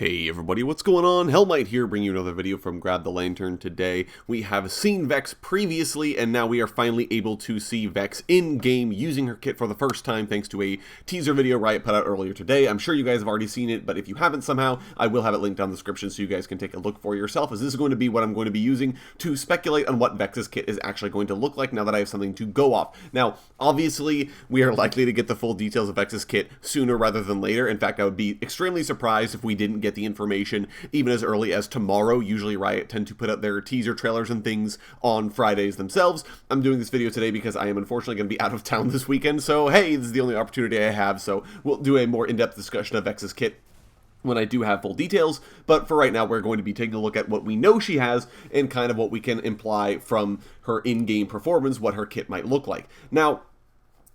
Hey everybody, what's going on? Hellmite here, bringing you another video from Grab the Lantern. Today we have seen Vex previously, and now we are finally able to see Vex in-game using her kit for the first time thanks to a teaser video Riot put out earlier today. I'm sure you guys have already seen it, but if you haven't somehow, I will have it linked down in the description so you guys can take a look for yourself, as this is going to be what I'm going to be using to speculate on what Vex's kit is actually going to look like now that I have something to go off. Now, obviously, we are likely to get the full details of Vex's kit sooner rather than later. In fact, I would be extremely surprised if we didn't get the information even as early as tomorrow. Usually Riot tend to put out their teaser trailers and things on Fridays themselves. I'm doing this video today because I am unfortunately going to be out of town this weekend, so hey, this is the only opportunity I have, so we'll do a more in-depth discussion of Vex's kit when I do have full details, but for right now we're going to be taking a look at what we know she has and kind of what we can imply from her in-game performance, what her kit might look like. Now,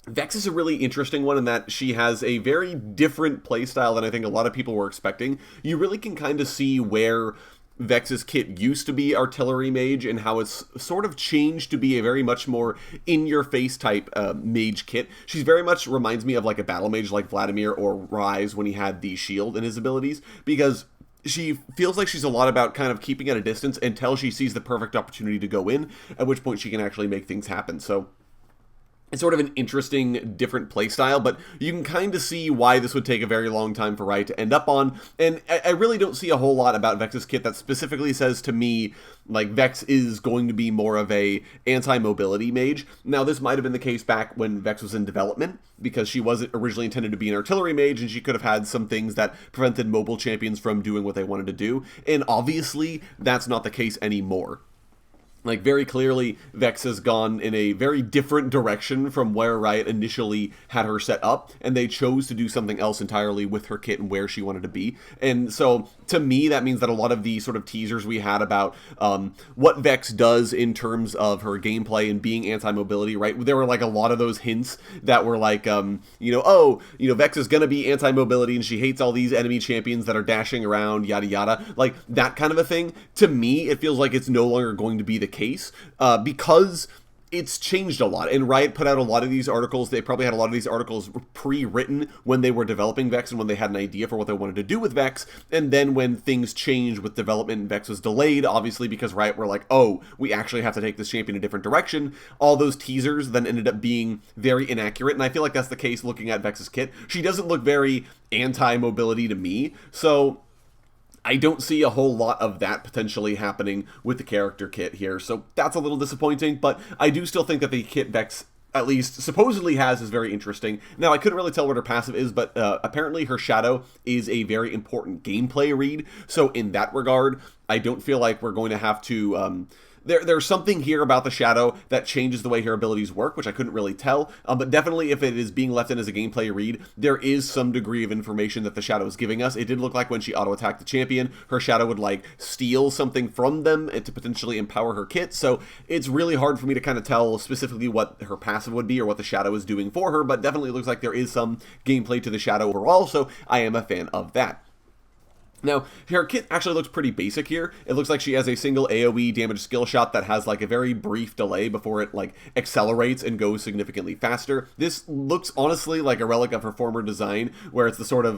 Vex is a really interesting one in that she has a very different playstyle than I think a lot of people were expecting. You really can kind of see where Vex's kit used to be artillery mage and how it's sort of changed to be a very much more in-your-face type mage kit. She's very much reminds me of like a battle mage like Vladimir or Rise when he had the shield in his abilities, because she feels like she's a lot about kind of keeping at a distance until she sees the perfect opportunity to go in, at which point she can actually make things happen. So it's sort of an interesting, different playstyle, but you can kind of see why this would take a very long time for Riot to end up on, and I really don't see a whole lot about Vex's kit that specifically says to me, like, Vex is going to be more of a anti-mobility mage. Now, this might have been the case back when Vex was in development, because she wasn't originally intended to be an artillery mage, and she could have had some things that prevented mobile champions from doing what they wanted to do, and obviously, that's not the case anymore. Like, very clearly, Vex has gone in a very different direction from where Riot initially had her set up, and they chose to do something else entirely with her kit and where she wanted to be. And so, to me, that means that a lot of the sort of teasers we had about what Vex does in terms of her gameplay and being anti-mobility, right? There were, like, a lot of those hints that were like, Vex is gonna be anti-mobility and she hates all these enemy champions that are dashing around, yada yada. Like, that kind of a thing. To me, it feels like it's no longer going to be the case, because it's changed a lot, and Riot put out a lot of these articles. They probably had a lot of these articles pre-written when they were developing Vex and when they had an idea for what they wanted to do with Vex, and then when things changed with development and Vex was delayed, obviously because Riot were like, oh, we actually have to take this champion a different direction, all those teasers then ended up being very inaccurate, and I feel like that's the case looking at Vex's kit. She doesn't look very anti-mobility to me, so I don't see a whole lot of that potentially happening with the character kit here, so that's a little disappointing, but I do still think that the kit Vex at least supposedly has is very interesting. Now, I couldn't really tell what her passive is, but apparently her shadow is a very important gameplay read, so in that regard, I don't feel like we're going to have to There's something here about the Shadow that changes the way her abilities work, which I couldn't really tell, but definitely if it is being left in as a gameplay read, there is some degree of information that the Shadow is giving us. It did look like when she auto-attacked the champion, her Shadow would, like, steal something from them to potentially empower her kit, so it's really hard for me to kind of tell specifically what her passive would be or what the Shadow is doing for her, but definitely looks like there is some gameplay to the Shadow overall, so I am a fan of that. Now, her kit actually looks pretty basic here. It looks like she has a single AoE damage skill shot that has like a very brief delay before it like accelerates and goes significantly faster. This looks honestly like a relic of her former design, where it's the sort of,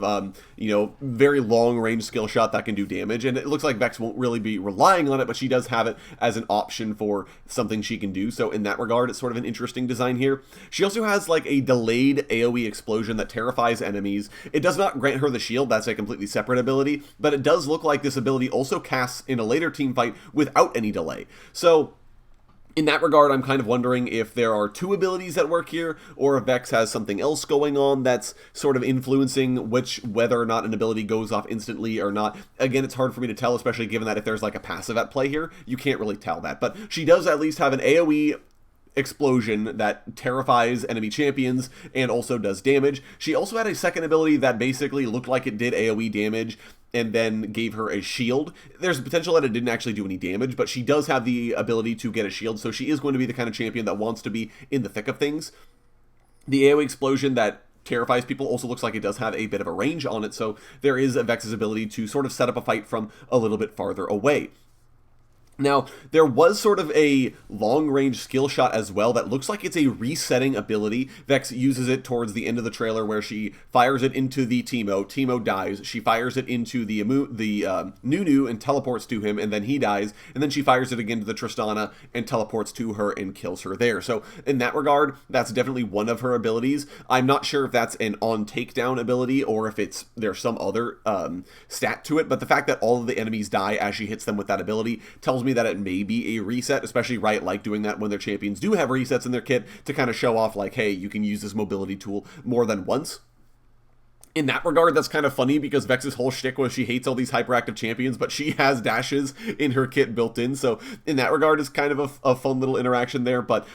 very long range skill shot that can do damage, and it looks like Vex won't really be relying on it, but she does have it as an option for something she can do, so in that regard, it's sort of an interesting design here. She also has like a delayed AoE explosion that terrifies enemies. It does not grant her the shield, that's a completely separate ability, but it does look like this ability also casts in a later team fight without any delay. So in that regard, I'm kind of wondering if there are two abilities that work here, or if Vex has something else going on that's sort of influencing whether or not an ability goes off instantly or not. Again, it's hard for me to tell, especially given that if there's like a passive at play here, you can't really tell that. But she does at least have an AoE explosion that terrifies enemy champions and also does damage. She also had a second ability that basically looked like it did AoE damage and then gave her a shield. There's a potential that it didn't actually do any damage, but she does have the ability to get a shield, so she is going to be the kind of champion that wants to be in the thick of things. The AoE explosion that terrifies people also looks like it does have a bit of a range on it, so there is a Vex's ability to sort of set up a fight from a little bit farther away. Now, there was sort of a long-range skill shot as well that looks like it's a resetting ability. Vex uses it towards the end of the trailer where she fires it into the Teemo. Teemo dies. She fires it into the Nunu and teleports to him, and then he dies. And then she fires it again to the Tristana and teleports to her and kills her there. So in that regard, that's definitely one of her abilities. I'm not sure if that's an on-takedown ability or if there's some other stat to it, but the fact that all of the enemies die as she hits them with that ability tells me that it may be a reset, especially Riot like doing that when their champions do have resets in their kit to kind of show off like, hey, you can use this mobility tool more than once. In that regard, that's kind of funny because Vex's whole shtick was she hates all these hyperactive champions, but she has dashes in her kit built in. So in that regard, it's kind of a fun little interaction there, but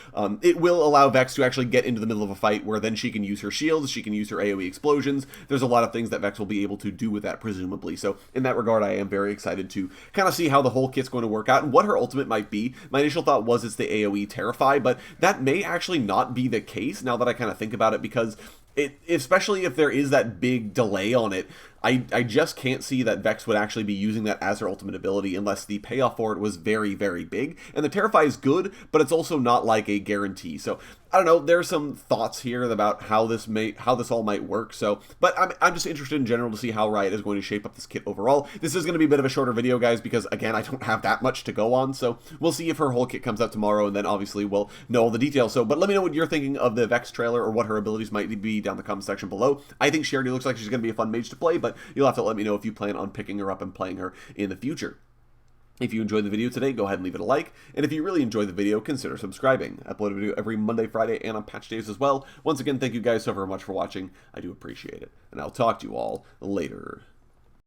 it will allow Vex to actually get into the middle of a fight where then she can use her shields, she can use her AoE explosions. There's a lot of things that Vex will be able to do with that, presumably. So in that regard, I am very excited to kind of see how the whole kit's going to work out and what her ultimate might be. My initial thought was it's the AoE Terrify, but that may actually not be the case now that I kind of think about it, because especially if there is that big delay on it, I just can't see that Vex would actually be using that as her ultimate ability unless the payoff for it was very, very big. And the Terrify is good, but it's also not like a guarantee. So I don't know. There's some thoughts here about how this all might work. So, but I'm just interested in general to see how Riot is going to shape up this kit overall. This is going to be a bit of a shorter video, guys, because again, I don't have that much to go on. So we'll see if her whole kit comes out tomorrow, and then obviously we'll know all the details. So, but let me know what you're thinking of the Vex trailer or what her abilities might be down in the comment section below. I think she already looks like she's going to be a fun mage to play, but you'll have to let me know if you plan on picking her up and playing her in the future. If you enjoyed the video today, go ahead and leave it a like, and if you really enjoyed the video, consider subscribing. I upload a video every Monday, Friday, and on patch days as well. Once again, thank you guys so very much for watching. I do appreciate it, and I'll talk to you all later.